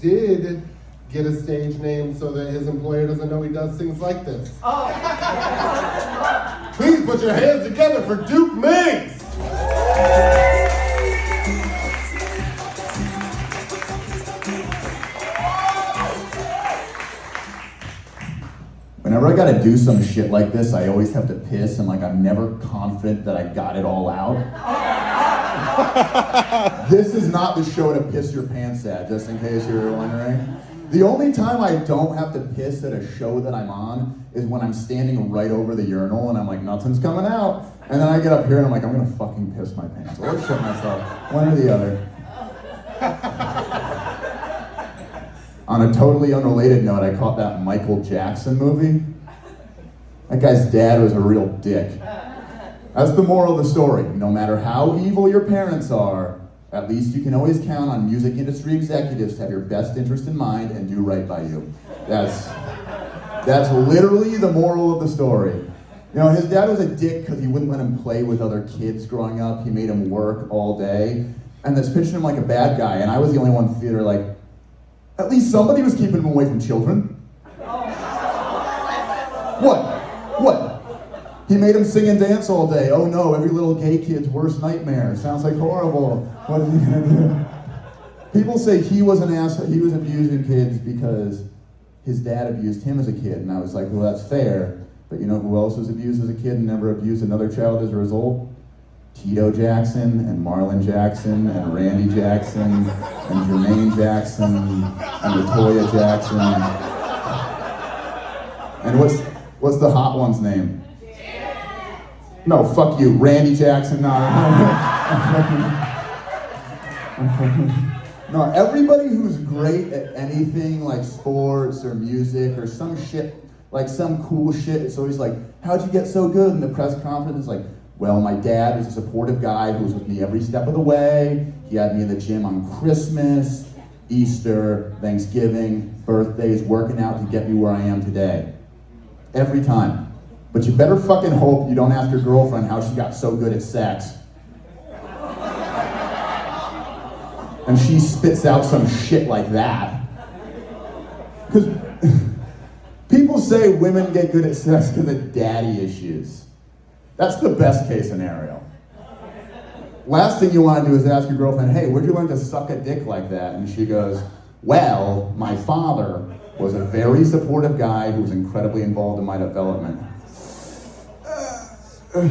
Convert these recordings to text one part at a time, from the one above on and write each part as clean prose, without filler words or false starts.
Did get a stage name so that his employer doesn't know he does things like this. Oh. Please put your hands together for Duke Migs! Whenever I gotta do some shit like this, I always have to piss, and like I'm never confident that I got it all out. This is not the show to piss your pants at, just in case you were wondering. The only time I don't have to piss at a show that I'm on is when I'm standing right over the urinal and I'm like, nothing's coming out. And then I get up here and I'm like, I'm gonna fucking piss my pants or shit myself, one or the other. On a totally unrelated note, I caught that Michael Jackson movie. That guy's dad was a real dick. That's the moral of the story. No matter how evil your parents are, at least you can always count on music industry executives to have your best interest in mind and do right by you. That's literally the moral of the story. You know, his dad was a dick because he wouldn't let him play with other kids growing up. He made him work all day. And that's pitching him like a bad guy. And I was the only one in the theater like, at least somebody was keeping him away from children. What? He made him sing and dance all day. Oh no, every little gay kid's worst nightmare. Sounds like horrible. What is he gonna do? People say he was an asshole, he was abusing kids because his dad abused him as a kid. And I was like, well, that's fair. But you know who else was abused as a kid and never abused another child as a result? Tito Jackson, and Marlon Jackson, and Randy Jackson, and Jermaine Jackson, and Latoya Jackson. And what's the hot one's name? No, fuck you, Randy Jackson. No, everybody who's great at anything like sports or music or some shit, like some cool shit, it's always like, how'd you get so good? And the press conference is like, well, my dad was a supportive guy who was with me every step of the way. He had me in the gym on Christmas, Easter, Thanksgiving, birthdays, working out to get me where I am today. Every time. But you better fucking hope you don't ask your girlfriend how she got so good at sex. And she spits out some shit like that. Because people say women get good at sex because of daddy issues. That's the best case scenario. Last thing you want to do is ask your girlfriend, hey, where'd you learn to suck a dick like that? And she goes, well, my father was a very supportive guy who was incredibly involved in my development. I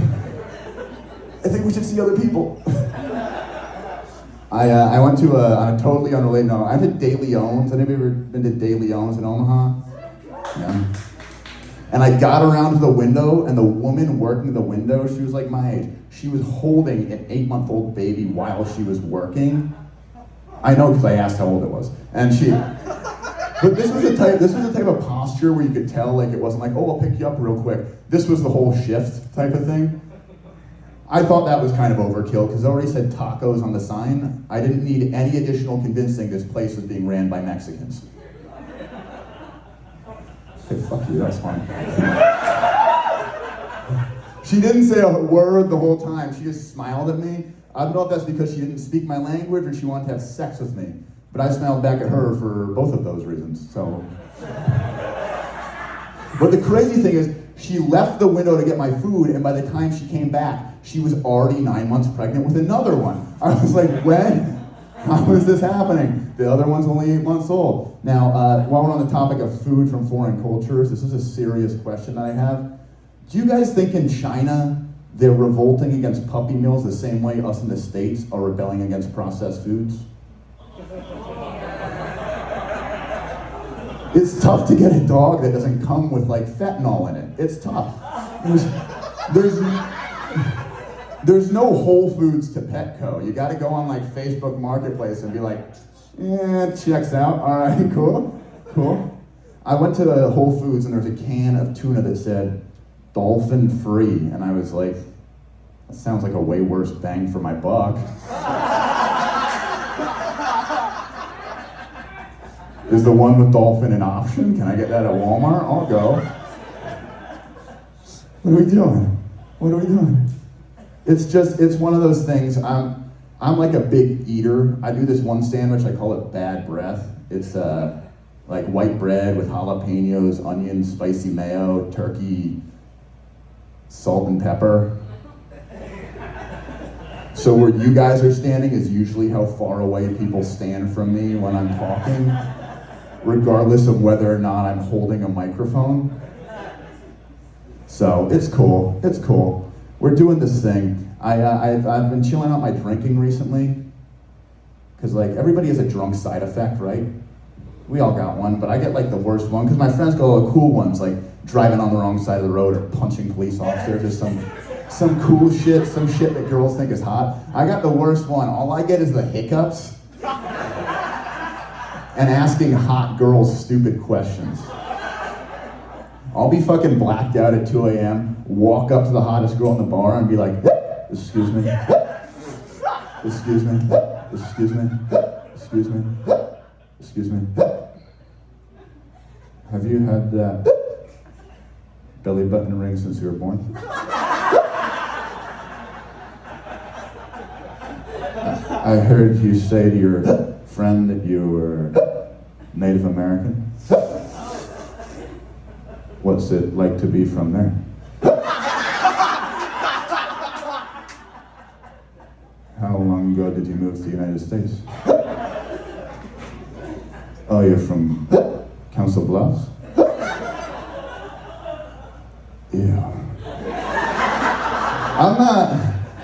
think we should see other people. I went to on a totally unrelated note, I went to De Leon's. Have you ever been to De Leon's in Omaha? Yeah. And I got around to the window, and the woman working the window, she was like my age. She was holding an 8-month-old baby while she was working. I know because I asked how old it was. And but this was the type of posture where you could tell like it wasn't like, oh, I'll pick you up real quick. This was the whole shift type of thing. I thought that was kind of overkill because it already said tacos on the sign. I didn't need any additional convincing this place was being ran by Mexicans. Hey, fuck you, that's fine. She didn't say a word the whole time. She just smiled at me. I don't know if that's because she didn't speak my language or she wanted to have sex with me. But I smiled back at her for both of those reasons, so. But the crazy thing is, she left the window to get my food, and by the time she came back, she was already 9 months pregnant with another one. I was like, when? How is this happening? The other one's only 8 months old. Now, while we're on the topic of food from foreign cultures, this is a serious question that I have. Do you guys think in China, they're revolting against puppy mills the same way us in the States are rebelling against processed foods? It's tough to get a dog that doesn't come with like fentanyl in it. It's tough. There's no Whole Foods to Petco. You gotta go on like Facebook Marketplace and be like, yeah, checks out. All right, cool. I went to the Whole Foods and there's a can of tuna that said dolphin free. And I was like, that sounds like a way worse bang for my buck. Is the one with dolphin an option? Can I get that at Walmart? I'll go. What are we doing? It's one of those things. I'm like a big eater. I do this one sandwich, I call it bad breath. It's like white bread with jalapenos, onions, spicy mayo, turkey, salt and pepper. So where you guys are standing is usually how far away people stand from me when I'm talking, regardless of whether or not I'm holding a microphone. So it's cool, it's cool. We're doing this thing. I've been chilling out my drinking recently, because like everybody has a drunk side effect, right? We all got one, but I get like the worst one, because my friends go, oh, cool ones, like driving on the wrong side of the road or punching police officers or some cool shit, some shit that girls think is hot. I got the worst one. All I get is the hiccups and asking hot girls stupid questions. I'll be fucking blacked out at 2 a.m., walk up to the hottest girl in the bar and be like, excuse me, excuse me, excuse me, excuse me, excuse me. Have you had that belly button ring since you were born? I heard you say to your friend that you were Native American. What's it like to be from there? How long ago did you move to the United States? Oh, you're from Council Bluffs? Yeah.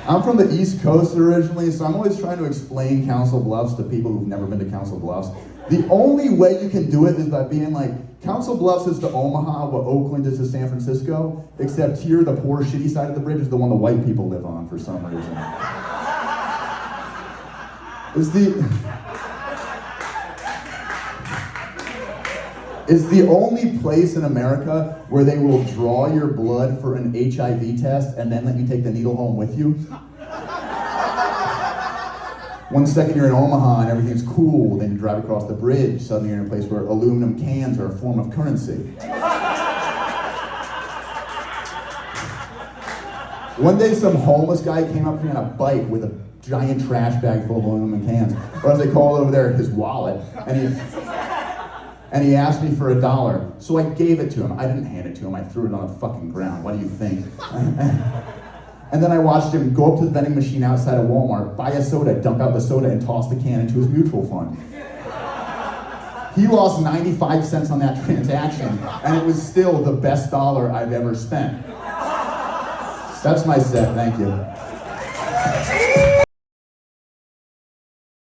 I'm from the East Coast originally, so I'm always trying to explain Council Bluffs to people who've never been to Council Bluffs. The only way you can do it is by being like, Council Bluffs is to Omaha what Oakland is to San Francisco, except here the poor shitty side of the bridge is the one the white people live on for some reason. It's the only place in America where they will draw your blood for an HIV test and then let you take the needle home with you. 1 second you're in Omaha and everything's cool, then you drive across the bridge, suddenly you're in a place where aluminum cans are a form of currency. One day some homeless guy came up to me on a bike with a giant trash bag full of aluminum cans, or as they call it over there, his wallet, and he asked me for $1. So I gave it to him. I didn't hand it to him, I threw it on the fucking ground. What do you think? And then I watched him go up to the vending machine outside of Walmart, buy a soda, dump out the soda, and toss the can into his mutual fund. He lost 95 cents on that transaction, and it was still the best dollar I've ever spent. That's my set, thank you.